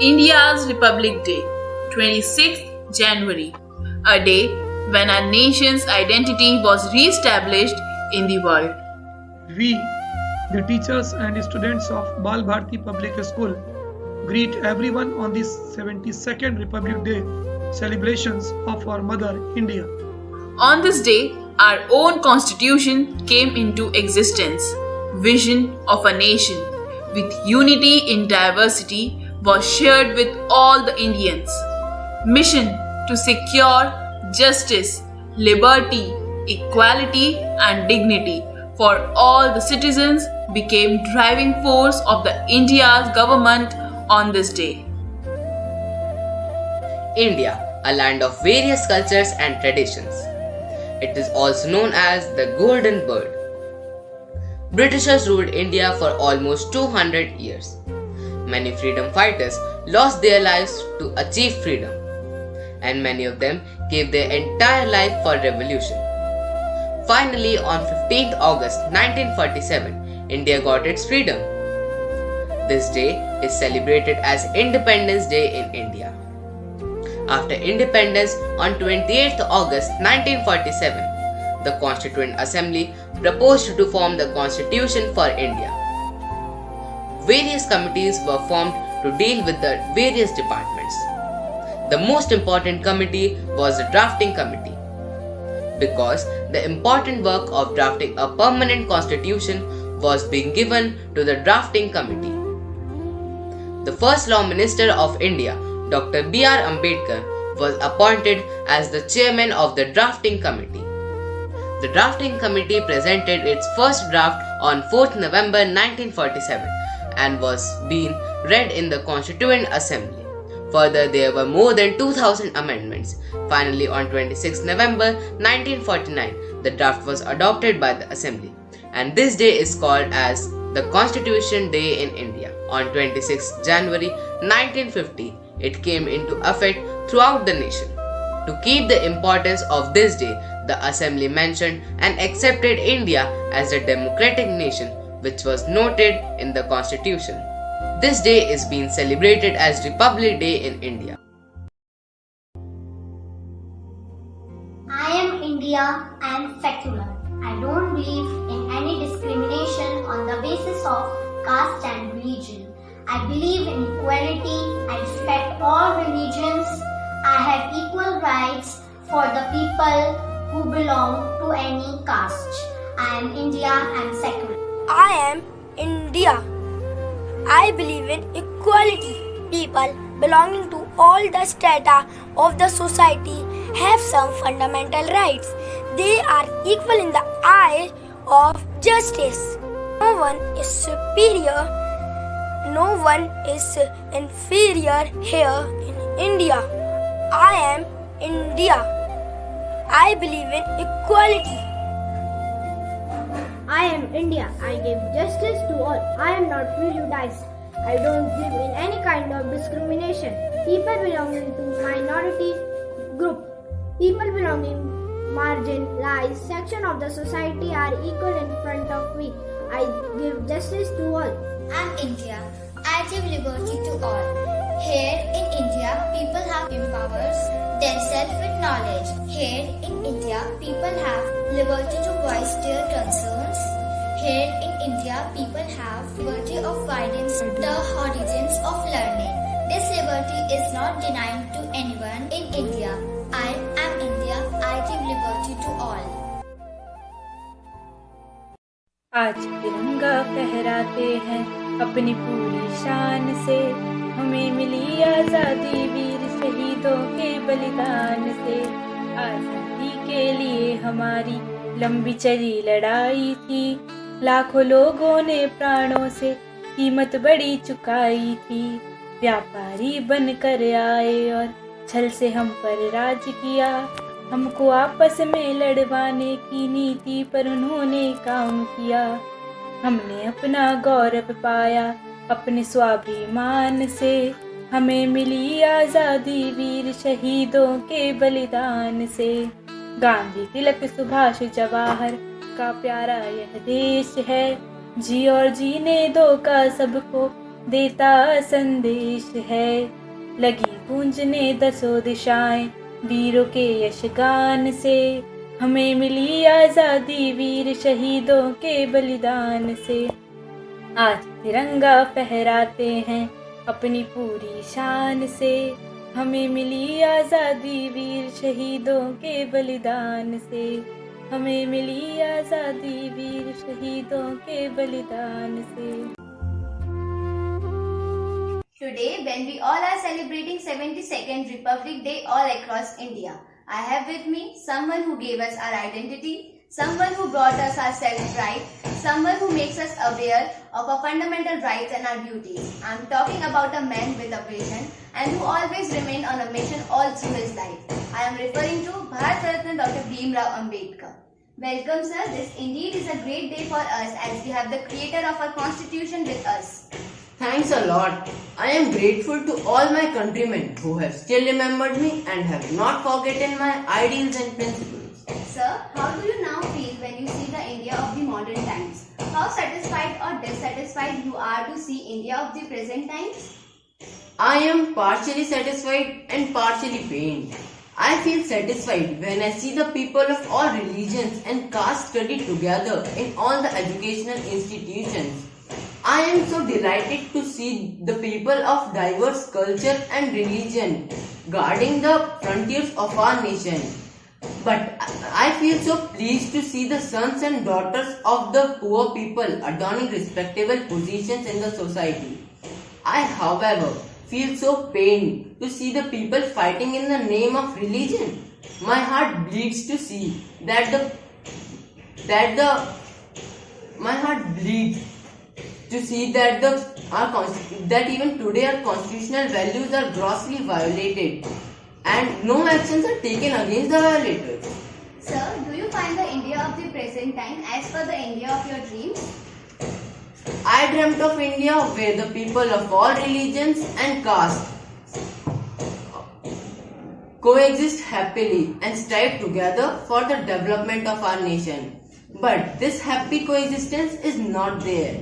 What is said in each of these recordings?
India's Republic Day, 26th January, a day when our nation's identity was re-established in the world. We, the teachers and students of Bal Bharati Public School, greet everyone on this 72nd Republic Day celebrations of our mother India. On this day, our own constitution came into existence. Vision of a nation with unity in diversity was shared with all the Indians. Mission to secure justice, liberty, equality and dignity for all the citizens became driving force of the India's government on this day. India, a land of various cultures and traditions. It is also known as the Golden Bird. Britishers ruled India for almost 200 years. Many freedom fighters lost their lives to achieve freedom, and many of them gave their entire life for revolution. Finally, on 15th August 1947, India got its freedom. This day is celebrated as Independence Day in India. After independence on 28th August 1947, the Constituent Assembly proposed to form the Constitution for India. Various committees were formed to deal with the various departments. The most important committee was the Drafting Committee, because the important work of drafting a permanent constitution was being given to the Drafting Committee. The first Law Minister of India, Dr. B.R. Ambedkar, was appointed as the chairman of the Drafting Committee. The Drafting Committee presented its first draft on 4th November 1947 and was being read in the Constituent Assembly. Further, there were more than 2,000 amendments. Finally, on 26 November 1949, the draft was adopted by the Assembly, and this day is called as the Constitution Day in India. On 26 January 1950, it came into effect throughout the nation. To keep the importance of this day, the Assembly mentioned and accepted India as a democratic nation, which was noted in the Constitution. This day is being celebrated as Republic Day in India. I am India, I am secular. I don't believe in any discrimination on the basis of caste and religion. I believe in equality, I respect all religions, I have equal rights for the people who belong to any caste. I am India, I am secular. I am India. I believe in equality. People belonging to all the strata of the society have some fundamental rights. They are equal in the eye of justice. No one is superior, no one is inferior here in India. I am India. I believe in equality. I am India. I give justice to all. I am not prejudiced. I don't believe in any kind of discrimination. People belonging to minority group, people belonging marginalized section of the society are equal in front of me. I give justice to all. I am India. I give liberty to all. Here in India, people have empowers themselves with knowledge. Here in India, people have liberty to voice their concerns. Here in India, people have liberty of guidance, the horizons of learning. This liberty is not denied to anyone in India. I am India. I give liberty to all. आज तिरंगा फहराते हैं अपनी पूरी शान से, हमें मिली आज़ादी वीर शहीदों के बलिदान से। आज़ादी के लिए हमारी लंबी चली लड़ाई थी, लाखों लोगों ने प्राणों से कीमत बड़ी चुकाई थी। व्यापारी बनकर आए और छल से हम पर राज किया, हमको आपस में लड़वाने की नीति पर उन्होंने काम किया। हमने अपना गौरव पाया अपने स्वाभिमान से, हमें मिली आज़ादी वीर शहीदों के बलिदान से। गांधी, तिलक, सुभाष, जवाहर का प्यारा यह देश है, जी और जीने दो का सबको देता संदेश है। लगी गूंजने दसों दिशाएं वीरों के यशगान से, हमें मिली आज़ादी वीर शहीदों के बलिदान से। आज तिरंगा फहराते हैं अपनी पूरी शान से, हमें मिली आज़ादी वीर शहीदों के बलिदान से, हमें मिली आज़ादी वीर शहीदों के बलिदान से। Today, when we all are celebrating 72nd Republic Day all across India, I have with me someone who gave us our identity, someone who brought us our self-pride, someone who makes us aware of our fundamental rights and our duties. I am talking about a man with a vision and who always remained on a mission all through his life. I am referring to Bharat Ratna Dr. Bhimrao Ambedkar. Welcome, sir. This indeed is a great day for us as we have the creator of our constitution with us. Thanks a lot. I am grateful to all my countrymen who have still remembered me and have not forgotten my ideals and principles. Sir, how do you now feel when you see the India of the modern times? How satisfied or dissatisfied you are to see India of the present times? I am partially satisfied and partially pained. I feel satisfied when I see the people of all religions and castes study together in all the educational institutions. I am so delighted to see the people of diverse culture and religion guarding the frontiers of our nation. But I feel so pleased to see the sons and daughters of the poor people adorning respectable positions in the society. I, however, feel so pained to see the people fighting in the name of religion. My heart bleeds to see my heart bleeds to see that even today our constitutional values are grossly violated and no actions are taken against the violators. Sir, do you find the India of the present time as per the India of your dreams? I dreamt of India where the people of all religions and castes coexist happily and strive together for the development of our nation. But this happy coexistence is not there.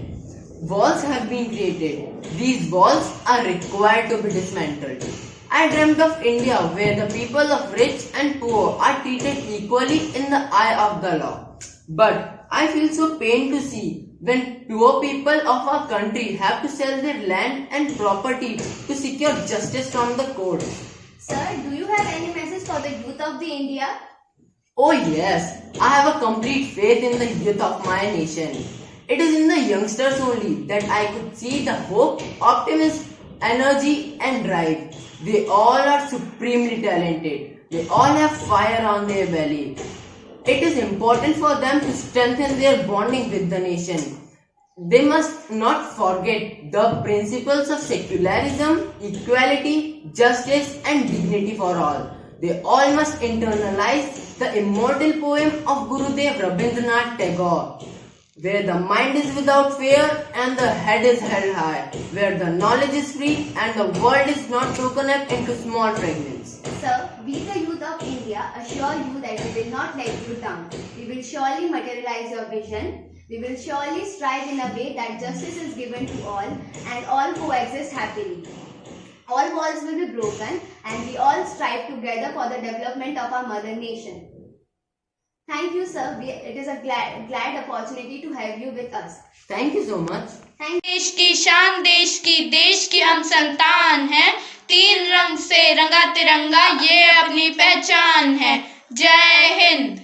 Walls have been created. These walls are required to be dismantled. I dreamt of India where the people of rich and poor are treated equally in the eye of the law. But I feel so pained to see when poor people of our country have to sell their land and property to secure justice from the court. Sir, do you have any message for the youth of the India? Oh yes, I have a complete faith in the youth of my nation. It is in the youngsters only that I could see the hope, optimism, energy and drive. They all are supremely talented. They all have fire on their belly. It is important for them to strengthen their bonding with the nation. They must not forget the principles of secularism, equality, justice and dignity for all. They all must internalize the immortal poem of Gurudev Rabindranath Tagore, where the mind is without fear and the head is held high, where the knowledge is free and the world is not broken up into small fragments. Sir, we the youth of India assure you that we will not let you down. We will surely materialize your vision. We will surely strive in a way that justice is given to all and all coexist happily. All walls will be broken and we all strive together for the development of our mother nation. Thank you, sir. It is a glad opportunity to have you with us. Thank you so much. देश की शान देश की हम संतान हैं, तीन रंग से रंगा तिरंगा ये अपनी पहचान है। जय हिंद।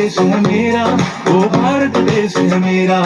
देश है मेरा, वो भारत देश है मेरा।